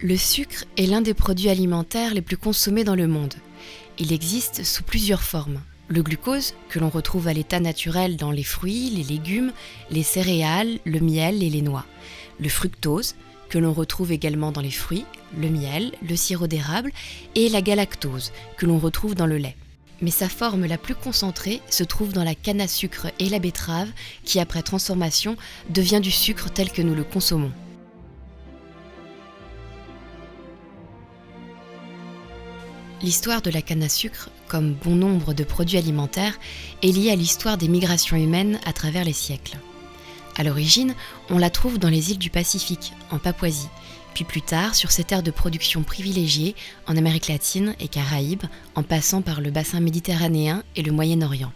Le sucre est l'un des produits alimentaires les plus consommés dans le monde. Il existe sous plusieurs formes. Le glucose, que l'on retrouve à l'état naturel dans les fruits, les légumes, les céréales, le miel et les noix. Le fructose, que l'on retrouve également dans les fruits, le miel, le sirop d'érable et la galactose, que l'on retrouve dans le lait. Mais sa forme la plus concentrée se trouve dans la canne à sucre et la betterave, qui après transformation devient du sucre tel que nous le consommons. L'histoire de la canne à sucre, comme bon nombre de produits alimentaires, est liée à l'histoire des migrations humaines à travers les siècles. À l'origine, on la trouve dans les îles du Pacifique, en Papouasie, puis plus tard sur ces terres de production privilégiées en Amérique latine et Caraïbes, en passant par le bassin méditerranéen et le Moyen-Orient.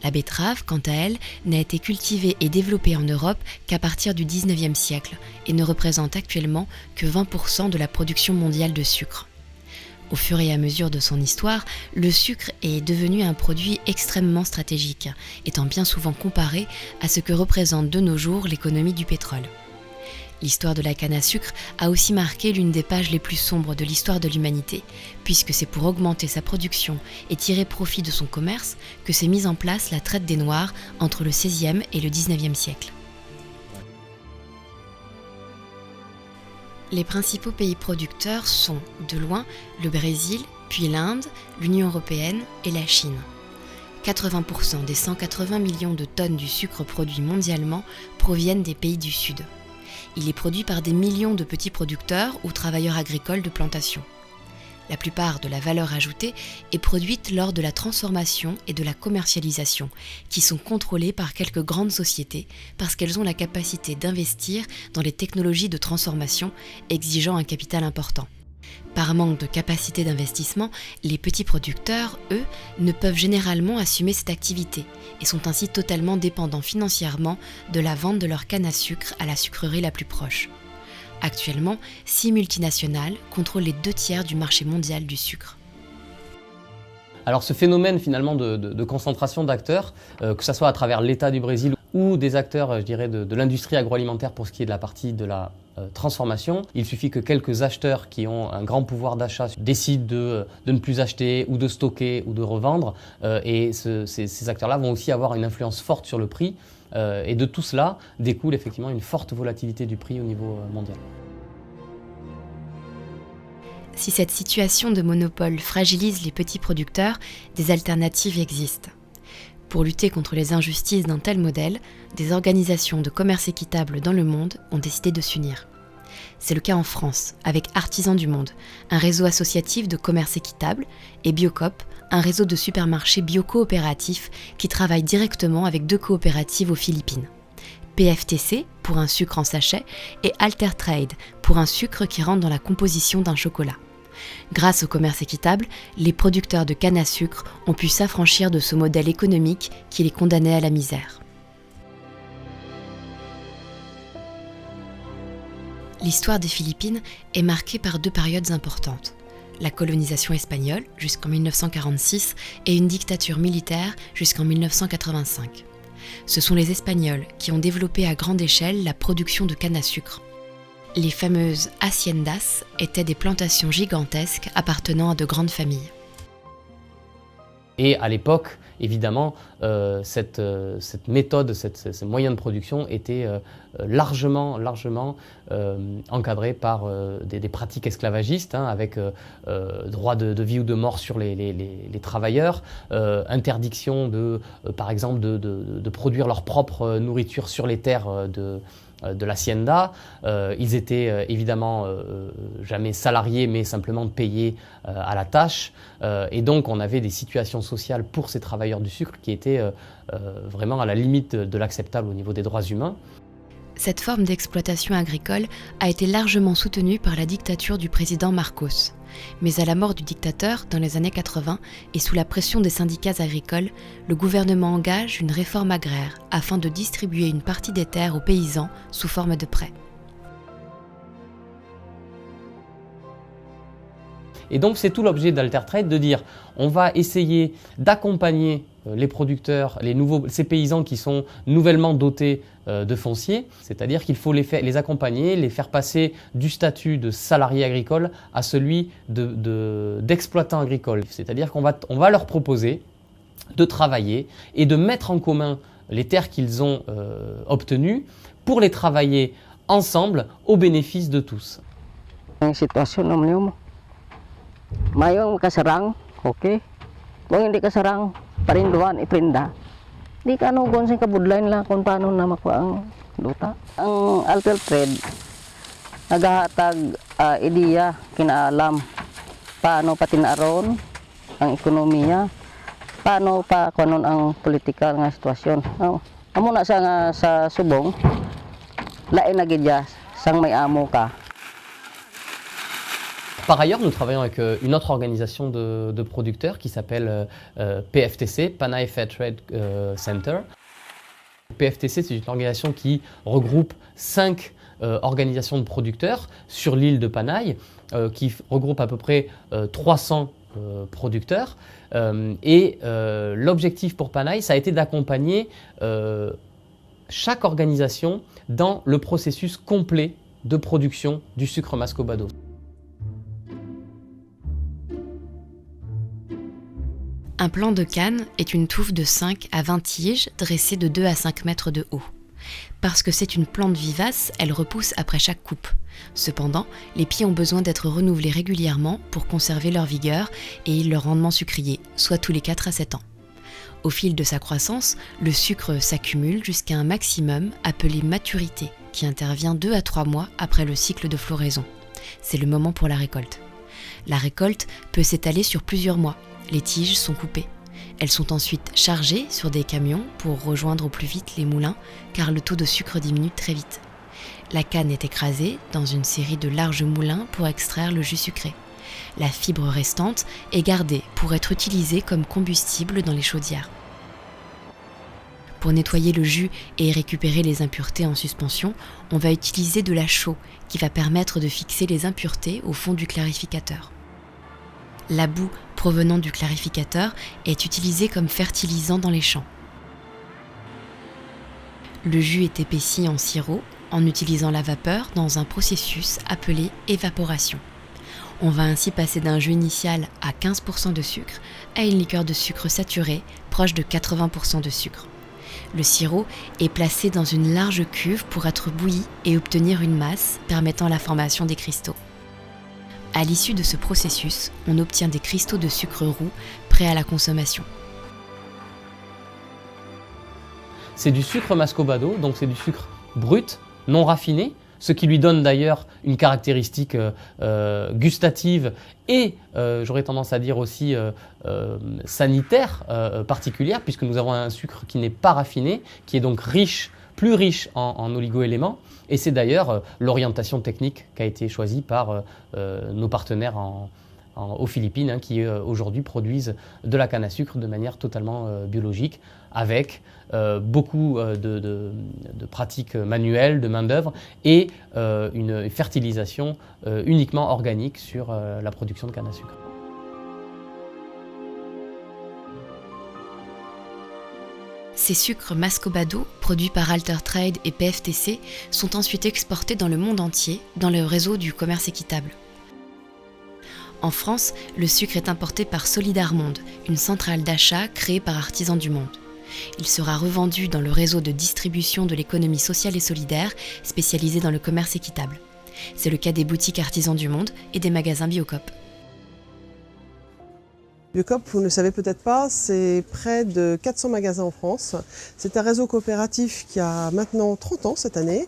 La betterave, quant à elle, n'a été cultivée et développée en Europe qu'à partir du XIXe siècle et ne représente actuellement que 20% de la production mondiale de sucre. Au fur et à mesure de son histoire, le sucre est devenu un produit extrêmement stratégique, étant bien souvent comparé à ce que représente de nos jours l'économie du pétrole. L'histoire de la canne à sucre a aussi marqué l'une des pages les plus sombres de l'histoire de l'humanité, puisque c'est pour augmenter sa production et tirer profit de son commerce que s'est mise en place la traite des Noirs entre le XVIe et le XIXe siècle. Les principaux pays producteurs sont, de loin, le Brésil, puis l'Inde, l'Union européenne et la Chine. 80% des 180 millions de tonnes du sucre produit mondialement proviennent des pays du Sud. Il est produit par des millions de petits producteurs ou travailleurs agricoles de plantation. La plupart de la valeur ajoutée est produite lors de la transformation et de la commercialisation, qui sont contrôlées par quelques grandes sociétés parce qu'elles ont la capacité d'investir dans les technologies de transformation exigeant un capital important. Par manque de capacité d'investissement, les petits producteurs, eux, ne peuvent généralement assumer cette activité et sont ainsi totalement dépendants financièrement de la vente de leur canne à sucre à la sucrerie la plus proche. Actuellement, 6 multinationales contrôlent les 2/3 du marché mondial du sucre. Alors ce phénomène finalement de concentration d'acteurs, que ce soit à travers l'État du Brésil ou des acteurs, je dirais, de l'industrie agroalimentaire pour ce qui est de la partie de la transformation, il suffit que quelques acheteurs qui ont un grand pouvoir d'achat décident de ne plus acheter ou de stocker ou de revendre, et ces acteurs-là vont aussi avoir une influence forte sur le prix, et de tout cela découle effectivement une forte volatilité du prix au niveau mondial. Si cette situation de monopole fragilise les petits producteurs, des alternatives existent. Pour lutter contre les injustices d'un tel modèle, des organisations de commerce équitable dans le monde ont décidé de s'unir. C'est le cas en France, avec Artisans du Monde, un réseau associatif de commerce équitable, et Biocoop, un réseau de supermarchés bio-coopératifs qui travaille directement avec 2 coopératives aux Philippines. PFTC, pour un sucre en sachet, et Altertrade, pour un sucre qui rentre dans la composition d'un chocolat. Grâce au commerce équitable, les producteurs de canne à sucre ont pu s'affranchir de ce modèle économique qui les condamnait à la misère. L'histoire des Philippines est marquée par 2 périodes importantes. La colonisation espagnole jusqu'en 1946 et une dictature militaire jusqu'en 1985. Ce sont les Espagnols qui ont développé à grande échelle la production de canne à sucre. Les fameuses haciendas étaient des plantations gigantesques appartenant à de grandes familles. Et à l'époque, évidemment, cette méthode, ces moyens de production étaient largement encadrés par des pratiques esclavagistes, avec droit de vie ou de mort sur les travailleurs, interdiction par exemple de produire leur propre nourriture sur les terres de l'hacienda. Ils étaient évidemment jamais salariés mais simplement payés à la tâche, et donc on avait des situations sociales pour ces travailleurs du sucre qui étaient vraiment à la limite de l'acceptable au niveau des droits humains. Cette forme d'exploitation agricole a été largement soutenue par la dictature du président Marcos. Mais à la mort du dictateur, dans les années 80, et sous la pression des syndicats agricoles, le gouvernement engage une réforme agraire afin de distribuer une partie des terres aux paysans sous forme de prêts. Et donc c'est tout l'objet d'Altertrade de dire on va essayer d'accompagner les producteurs, ces paysans qui sont nouvellement dotés de foncier, c'est-à-dire qu'il faut les accompagner, les faire passer du statut de salarié agricole à celui d'exploitant agricole. C'est-à-dire qu'on va leur proposer de travailler et de mettre en commun les terres qu'ils ont obtenues pour les travailler ensemble au bénéfice de tous. Ang sitwasyon naman mo. Mayong kasarang, okay. Kung hindi kasarang, parinduan, iprinda. Di ka anugon sa kabudlain lang kung paano na makuha ang duta. Ang Altel Trade, naghahatag ideya, kinaalam, paano pa tinaron ang ekonomiya, paano pa kunon ang politikal nga sitwasyon. Amo na sa subong, lain na gidya sang may amo ka. Par ailleurs, nous travaillons avec une autre organisation de producteurs qui s'appelle PFTC, Panay Fair Trade Center. PFTC, c'est une organisation qui regroupe 5 organisations de producteurs sur l'île de Panay, qui regroupe à peu près 300 producteurs. Et l'objectif pour Panay, ça a été d'accompagner chaque organisation dans le processus complet de production du sucre Mascobado. Un plant de canne est une touffe de 5 à 20 tiges dressées de 2 à 5 mètres de haut. Parce que c'est une plante vivace, elle repousse après chaque coupe. Cependant, les pieds ont besoin d'être renouvelés régulièrement pour conserver leur vigueur et leur rendement sucrier, soit tous les 4 à 7 ans. Au fil de sa croissance, le sucre s'accumule jusqu'à un maximum appelé maturité, qui intervient 2 à 3 mois après le cycle de floraison. C'est le moment pour la récolte. La récolte peut s'étaler sur plusieurs mois. Les tiges sont coupées. Elles sont ensuite chargées sur des camions pour rejoindre au plus vite les moulins, car le taux de sucre diminue très vite. La canne est écrasée dans une série de larges moulins pour extraire le jus sucré. La fibre restante est gardée pour être utilisée comme combustible dans les chaudières. Pour nettoyer le jus et récupérer les impuretés en suspension, on va utiliser de la chaux qui va permettre de fixer les impuretés au fond du clarificateur. La boue provenant du clarificateur est utilisée comme fertilisant dans les champs. Le jus est épaissi en sirop en utilisant la vapeur dans un processus appelé évaporation. On va ainsi passer d'un jus initial à 15% de sucre à une liqueur de sucre saturée proche de 80% de sucre. Le sirop est placé dans une large cuve pour être bouilli et obtenir une masse permettant la formation des cristaux. À l'issue de ce processus, on obtient des cristaux de sucre roux prêts à la consommation. C'est du sucre Mascobado, donc c'est du sucre brut, non raffiné, ce qui lui donne d'ailleurs une caractéristique gustative et, j'aurais tendance à dire aussi, sanitaire particulière, puisque nous avons un sucre qui n'est pas raffiné, qui est donc plus riche en oligo-éléments. Et c'est d'ailleurs l'orientation technique qui a été choisie par nos partenaires aux Philippines, qui aujourd'hui produisent de la canne à sucre de manière totalement biologique, avec beaucoup de pratiques manuelles, de main-d'œuvre et une fertilisation uniquement organique sur la production de canne à sucre. Ces sucres Mascobado, produits par Altel Trade et PFTC, sont ensuite exportés dans le monde entier dans le réseau du commerce équitable. En France, le sucre est importé par Solidarmonde, une centrale d'achat créée par Artisans du Monde. Il sera revendu dans le réseau de distribution de l'économie sociale et solidaire, spécialisé dans le commerce équitable. C'est le cas des boutiques Artisans du Monde et des magasins Biocoop. Biocoop, vous ne le savez peut-être pas, c'est près de 400 magasins en France. C'est un réseau coopératif qui a maintenant 30 ans cette année.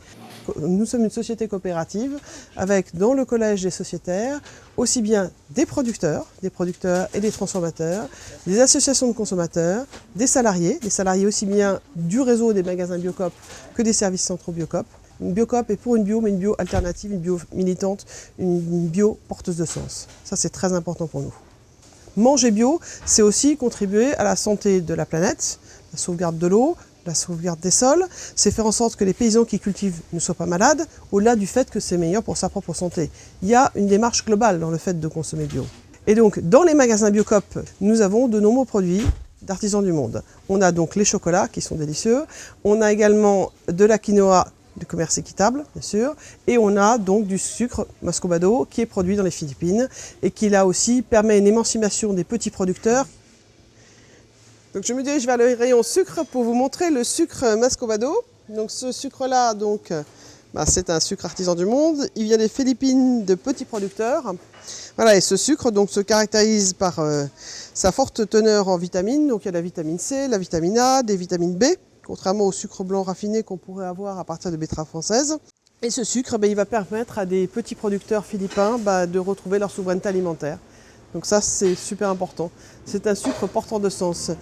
Nous sommes une société coopérative avec dans le collège des sociétaires aussi bien des producteurs et des transformateurs, des associations de consommateurs, des salariés aussi bien du réseau des magasins Biocoop que des services centraux Biocoop. Une Biocoop est pour une bio, mais une bio alternative, une bio militante, une bio porteuse de sens. Ça, c'est très important pour nous. Manger bio, c'est aussi contribuer à la santé de la planète, la sauvegarde de l'eau, la sauvegarde des sols, c'est faire en sorte que les paysans qui cultivent ne soient pas malades, au-delà du fait que c'est meilleur pour sa propre santé. Il y a une démarche globale dans le fait de consommer bio. Et donc, dans les magasins Biocoop, nous avons de nombreux produits d'artisans du monde. On a donc les chocolats qui sont délicieux, on a également de la quinoa de commerce équitable, bien sûr, et on a donc du sucre Mascobado qui est produit dans les Philippines et qui là aussi permet une émancipation des petits producteurs. Donc je me dirige vers le rayon sucre pour vous montrer le sucre Mascobado. Donc ce sucre-là, c'est un sucre artisan du monde. Il vient des Philippines de petits producteurs. Voilà, et ce sucre donc, se caractérise par sa forte teneur en vitamines. Donc il y a la vitamine C, la vitamine A, des vitamines B, contrairement au sucre blanc raffiné qu'on pourrait avoir à partir de betteraves françaises. Et ce sucre, il va permettre à des petits producteurs philippins de retrouver leur souveraineté alimentaire. Donc ça, c'est super important. C'est un sucre porteur de sens.